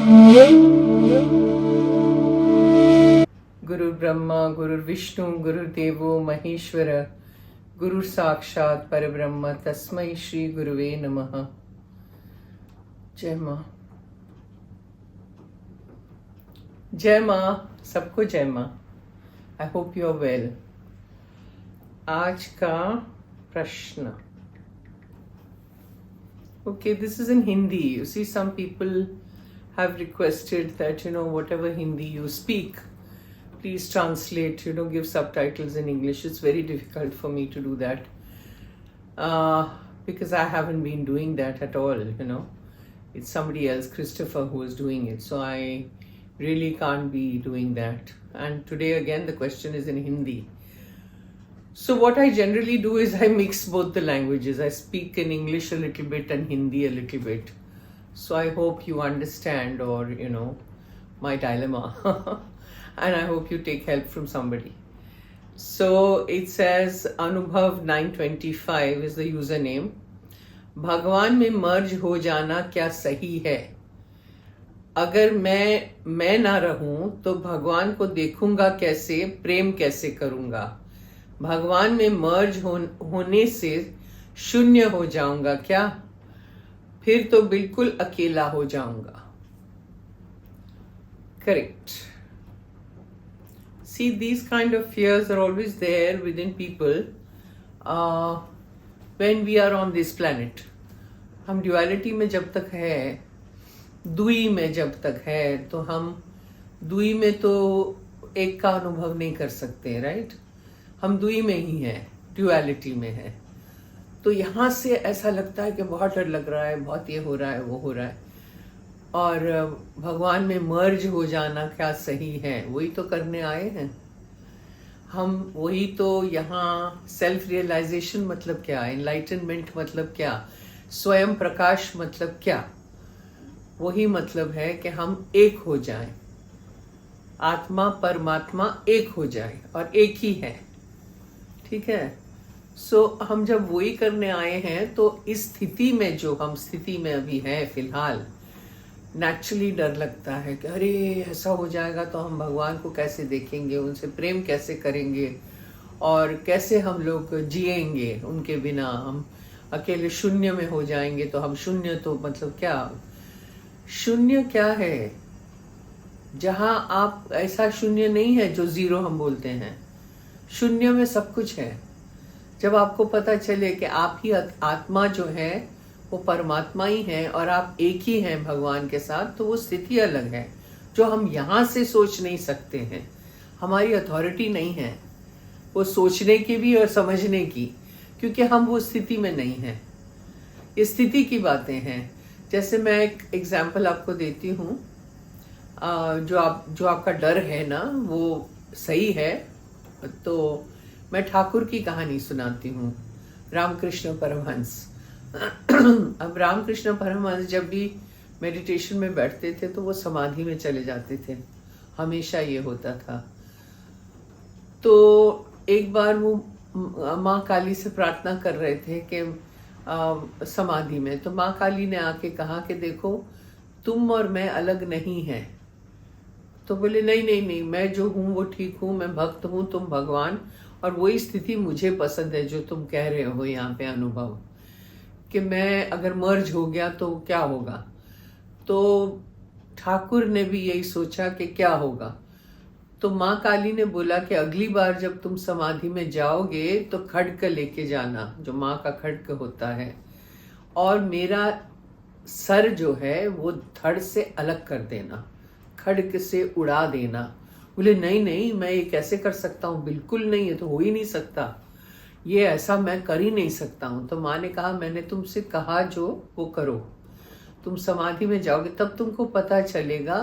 गुरु ब्रह्मा गुरुर्विष्णु गुरुदेवो महेश्वर गुरु साक्षात परब्रह्म तस्मै श्री गुरुवे नमः। जय माँ, जय माँ, सबको जय माँ। I hope you are well. आज का प्रश्न, okay, this is in Hindi. You see, some people have requested that, whatever Hindi you speak, please translate, give subtitles in English. It's very difficult for me to do that because I haven't been doing that at all, It's somebody else, Christopher, who is doing it. So I really can't be doing that. And today again, the question is in Hindi. So what I generally do is I mix both the languages. I speak in English a little bit and Hindi a little bit. So I hope you understand, or, my dilemma. And I hope you take help from somebody. So it says Anubhav 925 is the username. भगवान में मर्ज हो जाना क्या सही है? अगर मैं ना रहूं तो भगवान को देखूंगा कैसे, प्रेम कैसे करूंगा? भगवान में मर्ज होने से शून्य हो जाऊंगा क्या? फिर तो बिल्कुल अकेला हो जाऊंगा। Correct. See, these kind of fears are always there within people when we are on this planet. हम ड्युअलिटी में जब तक है, दुई में जब तक है, तो हम दुई में तो एक का अनुभव नहीं कर सकते, राइट? हम दुई में ही हैं, ड्युअलिटी में है। तो यहाँ से ऐसा लगता है कि बहुत डर लग रहा है, बहुत ये हो रहा है, वो हो रहा है, और भगवान में मर्ज हो जाना क्या सही है? वही तो करने आए हैं हम। वही तो यहाँ सेल्फ रियलाइजेशन मतलब क्या, एनलाइटनमेंट मतलब क्या, स्वयं प्रकाश मतलब क्या? वही मतलब है कि हम एक हो जाएं, आत्मा परमात्मा एक हो जाए और एक ही है, ठीक है? सो हम जब वही करने आए हैं, तो इस स्थिति में, जो हम स्थिति में अभी हैं फिलहाल, नेचुरली डर लगता है कि अरे ऐसा हो जाएगा तो हम भगवान को कैसे देखेंगे, उनसे प्रेम कैसे करेंगे, और कैसे हम लोग जिएंगे उनके बिना? हम अकेले शून्य में हो जाएंगे। तो हम शून्य, तो मतलब क्या? शून्य क्या है? जहां आप, ऐसा शून्य नहीं है जो जीरो हम बोलते हैं। शून्य में सब कुछ है। जब आपको पता चले कि आप ही आत्मा जो है वो परमात्मा ही है और आप एक ही हैं भगवान के साथ, तो वो स्थिति अलग है जो हम यहाँ से सोच नहीं सकते हैं। हमारी अथॉरिटी नहीं है वो सोचने की भी और समझने की, क्योंकि हम वो स्थिति में नहीं हैं। इस स्थिति की बातें हैं। जैसे मैं एक एग्जाम्पल आपको देती हूँ। जो आपका डर है ना, वो सही है। तो मैं ठाकुर की कहानी सुनाती हूँ, रामकृष्ण परमहंस। अब रामकृष्ण परमहंस जब भी मेडिटेशन में बैठते थे तो वो समाधि में चले जाते थे, हमेशा ये होता था। तो एक बार वो माँ काली से प्रार्थना कर रहे थे कि समाधि में, तो माँ काली ने आके कहा कि देखो, तुम और मैं अलग नहीं हैं। तो बोले नहीं नहीं नहीं, मैं जो हूँ वो ठीक हूँ, मैं भक्त हूँ, तुम भगवान, और वही स्थिति मुझे पसंद है जो तुम कह रहे हो यहाँ पे अनुभव, कि मैं अगर मर्ज हो गया तो क्या होगा? तो ठाकुर ने भी यही सोचा कि क्या होगा। तो माँ काली ने बोला कि अगली बार जब तुम समाधि में जाओगे तो खड्ग लेके जाना, जो माँ का खड्ग होता है, और मेरा सर जो है वो धड़ से अलग कर देना, खड्ग से उड़ा देना। बोले नहीं नहीं, मैं ये कैसे कर सकता हूँ? बिल्कुल नहीं, ये तो हो ही नहीं सकता, ये ऐसा मैं कर ही नहीं सकता हूँ। तो माँ ने कहा, मैंने तुमसे कहा जो वो करो। तुम समाधि में जाओगे तब तुमको पता चलेगा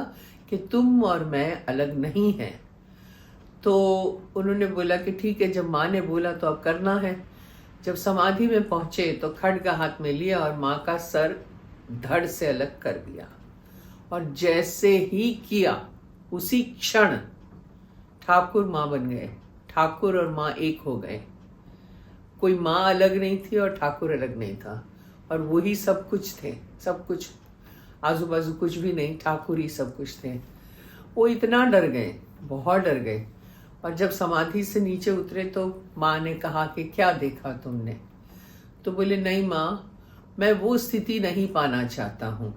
कि तुम और मैं अलग नहीं हैं। तो उन्होंने बोला कि ठीक है, जब माँ ने बोला तो अब करना है। जब समाधि में पहुंचे तो खड्ग हाथ में लिया और माँ का सर धड़ से अलग कर दिया, और जैसे ही किया उसी क्षण ठाकुर माँ बन गए। ठाकुर और माँ एक हो गए। कोई माँ अलग नहीं थी और ठाकुर अलग नहीं था, और वही सब कुछ थे, सब कुछ। आजू बाजू कुछ भी नहीं, ठाकुर ही सब कुछ थे। वो इतना डर गए, बहुत डर गए। और जब समाधि से नीचे उतरे तो माँ ने कहा कि क्या देखा तुमने? तो बोले नहीं माँ, मैं वो स्थिति नहीं पाना चाहता हूँ,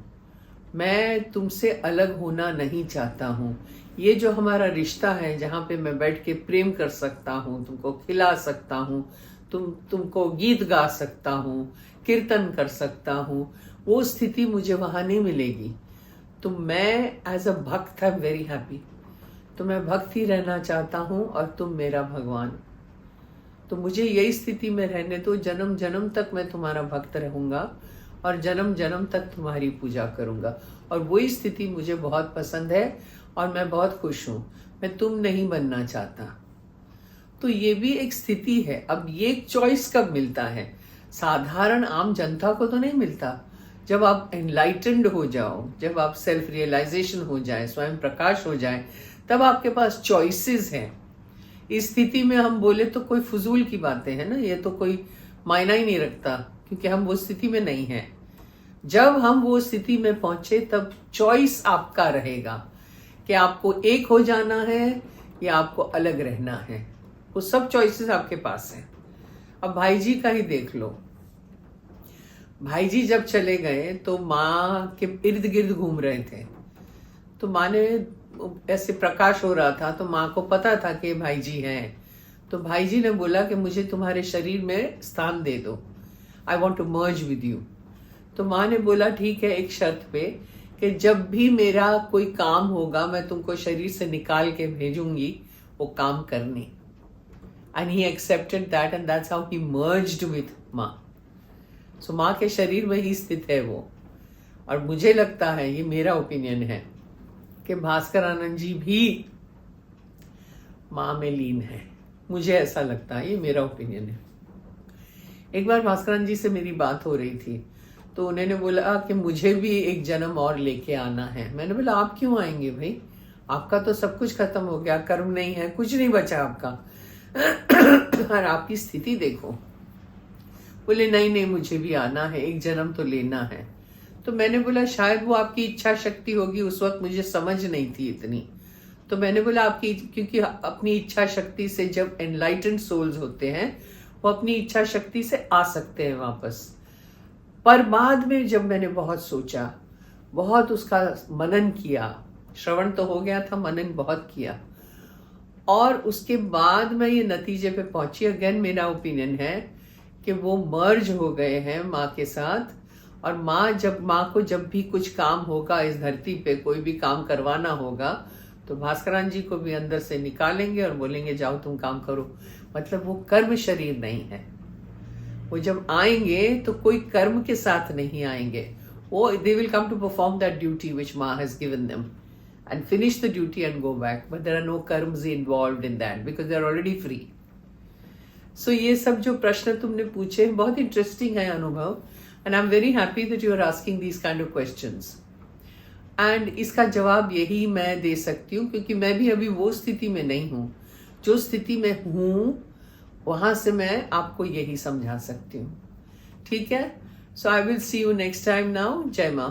मैं तुमसे अलग होना नहीं चाहता हूँ। ये जो हमारा रिश्ता है जहाँ पे मैं बैठ के प्रेम कर सकता हूँ, तुमको खिला सकता हूँ, तुमको गीत गा सकता हूँ, कीर्तन कर सकता हूँ, वो स्थिति मुझे वहाँ नहीं मिलेगी। तो मैं एज अ भक्त आई एम वेरी हैप्पी। तो मैं भक्त ही रहना चाहता हूँ और तुम मेरा भगवान। तो मुझे यही स्थिति में रहने दो, जन्म जन्म तक मैं तुम्हारा भक्त रहूँगा और जन्म जन्म तक तुम्हारी पूजा करूँगा। और वही स्थिति मुझे बहुत पसंद है और मैं बहुत खुश हूँ। मैं तुम नहीं बनना चाहता। तो ये भी एक स्थिति है। अब ये चॉइस कब मिलता है? साधारण आम जनता को तो नहीं मिलता। जब आप एनलाइटेंड हो जाओ, जब आप सेल्फ रियलाइजेशन हो जाए, स्वयं प्रकाश हो जाए, तब आपके पास चॉइसेस हैं। इस स्थिति में हम बोले तो कोई फजूल की बातें हैं ना, ये तो कोई मायना ही नहीं रखता, क्योंकि हम वो स्थिति में नहीं हैं। जब हम वो स्थिति में पहुंचे तब चॉइस आपका रहेगा कि आपको एक हो जाना है या आपको अलग रहना है। वो सब चॉइसेस आपके पास हैं। अब भाई जी का ही देख लो। भाई जी जब चले गए तो माँ के इर्द गिर्द घूम रहे थे। तो माँ ने ऐसे प्रकाश हो रहा था तो माँ को पता था कि भाई जी हैं। तो भाई जी ने बोला कि मुझे तुम्हारे शरीर में स्थान दे दो, I want to merge with you. तो माँ ने बोला ठीक है, एक शर्त पे कि जब भी मेरा कोई काम होगा मैं तुमको शरीर से निकाल के भेजूंगी वो काम करने। And he accepted that and that's how he merged with माँ। सो माँ के शरीर में ही स्थित है वो। और मुझे लगता है, ये मेरा ओपिनियन है, कि भास्कर आनंद जी भी माँ में लीन है। मुझे ऐसा लगता है, ये मेरा ओपिनियन है। एक बार भास्कर आनंद जी से मेरी बात हो रही थी तो उन्होंने बोला कि मुझे भी एक जन्म और लेके आना है। मैंने बोला आप क्यों आएंगे भाई, आपका तो सब कुछ खत्म हो गया, कर्म नहीं है, कुछ नहीं बचा आपका। और आपकी स्थिति देखो। बोले नहीं नहीं, मुझे भी आना है, एक जन्म तो लेना है। तो मैंने बोला शायद वो आपकी इच्छा शक्ति होगी, उस वक्त मुझे समझ नहीं थी इतनी। तो मैंने बोला आपकी, क्योंकि अपनी इच्छा शक्ति से जब एनलाइटेंड सोल्स होते हैं वो अपनी इच्छा शक्ति से आ सकते हैं वापस। पर बाद में जब मैंने बहुत सोचा, बहुत उसका मनन किया, श्रवण तो हो गया था, मनन बहुत किया, और उसके बाद मैं ये नतीजे पे पहुंची, अगेन मेरा ओपिनियन है, कि वो मर्ज हो गए हैं माँ के साथ। और माँ को जब भी कुछ काम होगा इस धरती पे, कोई भी काम करवाना होगा, तो भास्करान जी को भी अंदर से निकालेंगे और बोलेंगे जाओ तुम काम करो। मतलब वो कर्म शरीर नहीं है। वो जब आएंगे तो कोई कर्म के साथ नहीं आएंगे, वो they will come to perform that duty which माँ has given them and finish the duty and go back, but there are no karmas involved in that because they are already free. So ये सब जो प्रश्न तुमने पूछे बहुत interesting है अनुभव, and I am very happy that you are asking these kind of questions. And इसका जवाब यही मैं दे सकती हूँ, क्योंकि मैं भी अभी वो स्थिति में नहीं हूँ। जो स्थिति में हूँ वहां से मैं आपको यही समझा सकती हूँ। ठीक है, so I will see you next time now. जय माँ।